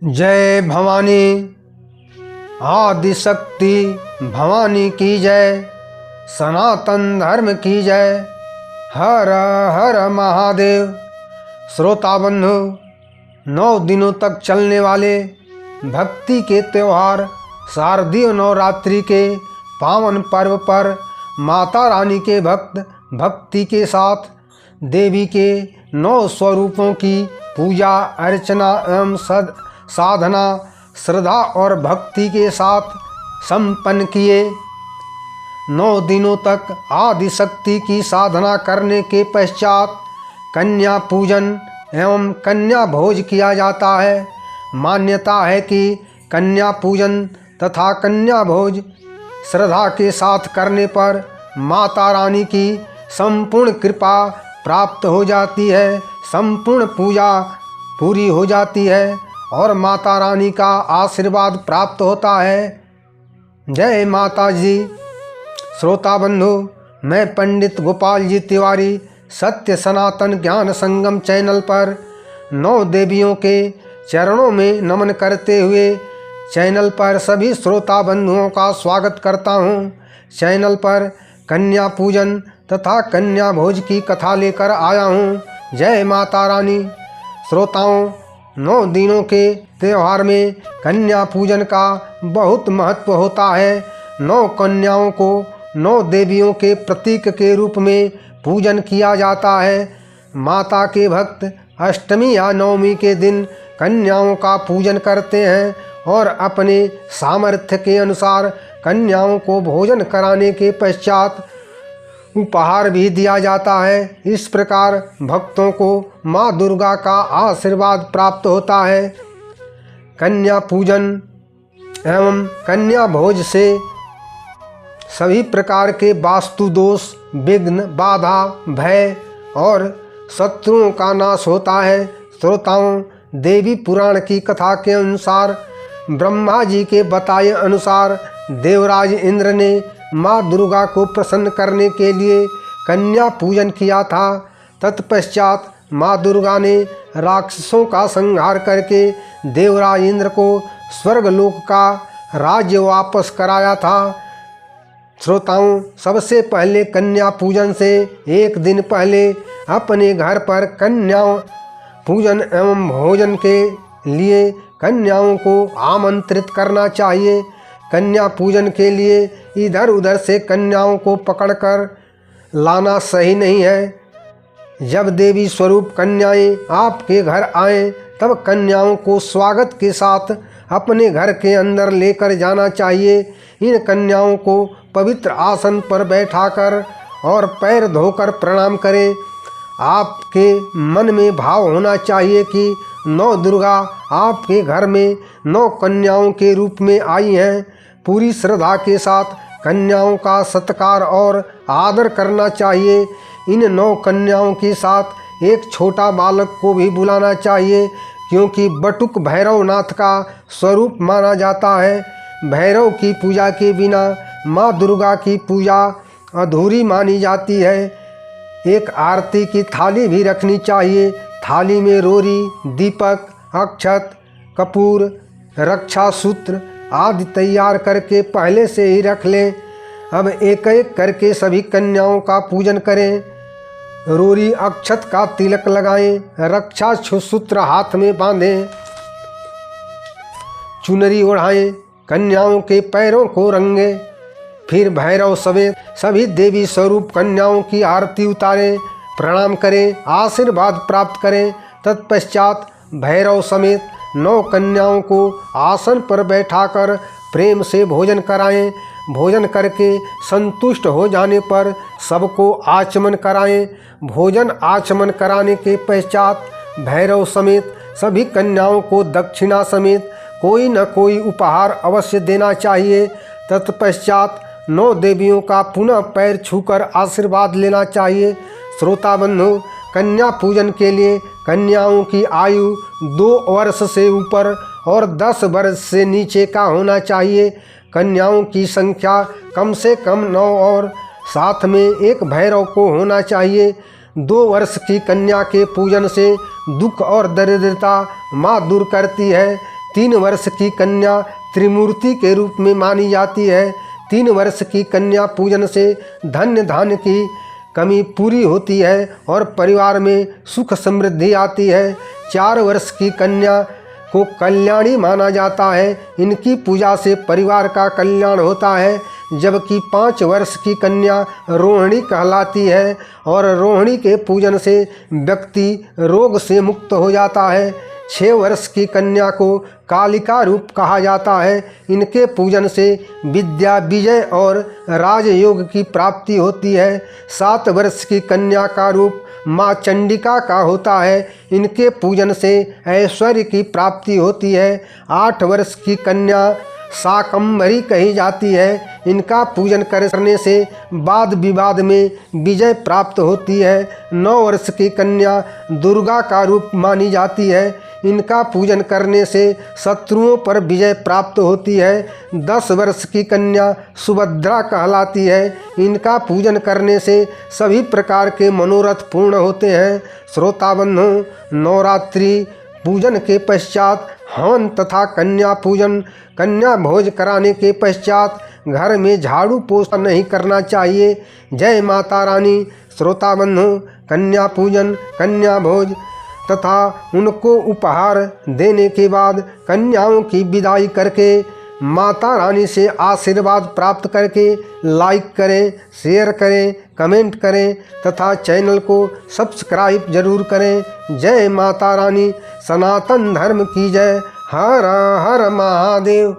जय भवानी आदि शक्ति भवानी की जय, सनातन धर्म की जय। हर हर महादेव। श्रोता बंधु, 9 दिनों तक चलने वाले भक्ति के त्यौहार शारदीय नवरात्रि के पावन पर्व पर माता रानी के भक्त भक्ति के साथ देवी के 9 स्वरूपों की पूजा अर्चना एवं साधना श्रद्धा और भक्ति के साथ संपन्न किए। 9 दिनों तक आदि शक्ति की साधना करने के पश्चात कन्या पूजन एवं कन्या भोज किया जाता है। मान्यता है कि कन्या पूजन तथा कन्या भोज श्रद्धा के साथ करने पर माता रानी की संपूर्ण कृपा प्राप्त हो जाती है, संपूर्ण पूजा पूरी हो जाती है और माता रानी का आशीर्वाद प्राप्त होता है। जय माता जी। श्रोता बंधु, मैं पंडित गोपाल जी तिवारी सत्य सनातन ज्ञान संगम चैनल पर 9 देवियों के चरणों में नमन करते हुए चैनल पर सभी श्रोता बंधुओं का स्वागत करता हूँ। चैनल पर कन्या पूजन तथा कन्या भोज की कथा लेकर आया हूँ। जय माता रानी। श्रोताओं, 9 दिनों के त्यौहार में कन्या पूजन का बहुत महत्व होता है। 9 कन्याओं को 9 देवियों के प्रतीक के रूप में पूजन किया जाता है। माता के भक्त अष्टमी या नवमी के दिन कन्याओं का पूजन करते हैं और अपने सामर्थ्य के अनुसार कन्याओं को भोजन कराने के पश्चात उपहार भी दिया जाता है। इस प्रकार भक्तों को माँ दुर्गा का आशीर्वाद प्राप्त होता है। कन्या पूजन एवं कन्या भोज से सभी प्रकार के वास्तु दोष, विघ्न, बाधा, भय और शत्रुओं का नाश होता है। श्रोताओं, देवी पुराण की कथा के अनुसार ब्रह्मा जी के बताए अनुसार देवराज इंद्र ने माँ दुर्गा को प्रसन्न करने के लिए कन्या पूजन किया था। तत्पश्चात माँ दुर्गा ने राक्षसों का संहार करके देवराज इंद्र को स्वर्गलोक का राज्य वापस कराया था। श्रोताओं, सबसे पहले कन्या पूजन से एक दिन पहले अपने घर पर कन्या पूजन एवं भोजन के लिए कन्याओं को आमंत्रित करना चाहिए। कन्या पूजन के लिए इधर उधर से कन्याओं को पकड़कर लाना सही नहीं है। जब देवी स्वरूप कन्याएं आपके घर आएं, तब कन्याओं को स्वागत के साथ अपने घर के अंदर लेकर जाना चाहिए। इन कन्याओं को पवित्र आसन पर बैठाकर और पैर धोकर प्रणाम करें। आपके मन में भाव होना चाहिए कि 9 दुर्गा आपके घर में 9 कन्याओं के रूप में आई हैं। पूरी श्रद्धा के साथ कन्याओं का सत्कार और आदर करना चाहिए। इन 9 कन्याओं के साथ एक छोटा बालक को भी बुलाना चाहिए, क्योंकि बटुक भैरवनाथ का स्वरूप माना जाता है। भैरव की पूजा के बिना माँ दुर्गा की पूजा अधूरी मानी जाती है। एक आरती की थाली भी रखनी चाहिए। थाली में रोरी, दीपक, अक्षत, कपूर, रक्षा सूत्र आदि तैयार करके पहले से ही रख लें। अब एक एक करके सभी कन्याओं का पूजन करें। रोरी अक्षत का तिलक लगाएं, रक्षा सूत्र हाथ में बांधें, चुनरी ओढ़ाएं, कन्याओं के पैरों को रंगें। फिर भैरव समेत सभी देवी स्वरूप कन्याओं की आरती उतारें, प्रणाम करें, आशीर्वाद प्राप्त करें। तत्पश्चात भैरव समेत 9 कन्याओं को आसन पर बैठाकर प्रेम से भोजन कराएं। भोजन करके संतुष्ट हो जाने पर सबको आचमन कराएं। भोजन आचमन कराने के पश्चात भैरव समेत सभी कन्याओं को दक्षिणा समेत कोई न कोई उपहार अवश्य देना चाहिए। तत्पश्चात 9 देवियों का पुनः पैर छूकर आशीर्वाद लेना चाहिए। श्रोता बंधु, कन्या पूजन के लिए कन्याओं की आयु 2 वर्ष से ऊपर और 10 वर्ष से नीचे का होना चाहिए। कन्याओं की संख्या कम से कम 9 और साथ में एक भैरव को होना चाहिए। 2 वर्ष की कन्या के पूजन से दुख और दरिद्रता माँ दूर करती है। 3 वर्ष की कन्या त्रिमूर्ति के रूप में मानी जाती है। 3 वर्ष की कन्या पूजन से धन्य धान्य की कमी पूरी होती है और परिवार में सुख समृद्धि आती है। 4 वर्ष की कन्या को कल्याणी माना जाता है। इनकी पूजा से परिवार का कल्याण होता है। जबकि 5 वर्ष की कन्या रोहिणी कहलाती है और रोहिणी के पूजन से व्यक्ति रोग से मुक्त हो जाता है। 6 वर्ष की कन्या को कालिका रूप कहा जाता है। इनके पूजन से विद्या विजय और राजयोग की प्राप्ति होती है। 7 वर्ष की कन्या का रूप माँ चंडिका का होता है। इनके पूजन से ऐश्वर्य की प्राप्ति होती है। 8 वर्ष की कन्या शाकंभरी कही जाती है। इनका पूजन करने से वाद विवाद में विजय प्राप्त होती है। 9 वर्ष की कन्या दुर्गा का रूप मानी जाती है। इनका पूजन करने से शत्रुओं पर विजय प्राप्त होती है। 10 वर्ष की कन्या सुभद्रा कहलाती है। इनका पूजन करने से सभी प्रकार के मनोरथ पूर्ण होते हैं। श्रोताबंधु, नवरात्रि पूजन के पश्चात हवन तथा कन्या पूजन कन्या भोज कराने के पश्चात घर में झाड़ू पोछा नहीं करना चाहिए। जय माता रानी। श्रोताबंधु, कन्या पूजन कन्या भोज तथा उनको उपहार देने के बाद कन्याओं की विदाई करके माता रानी से आशीर्वाद प्राप्त करके लाइक करें, शेयर करें, कमेंट करें तथा चैनल को सब्सक्राइब जरूर करें। जय माता रानी। सनातन धर्म की जय। हर हर महादेव।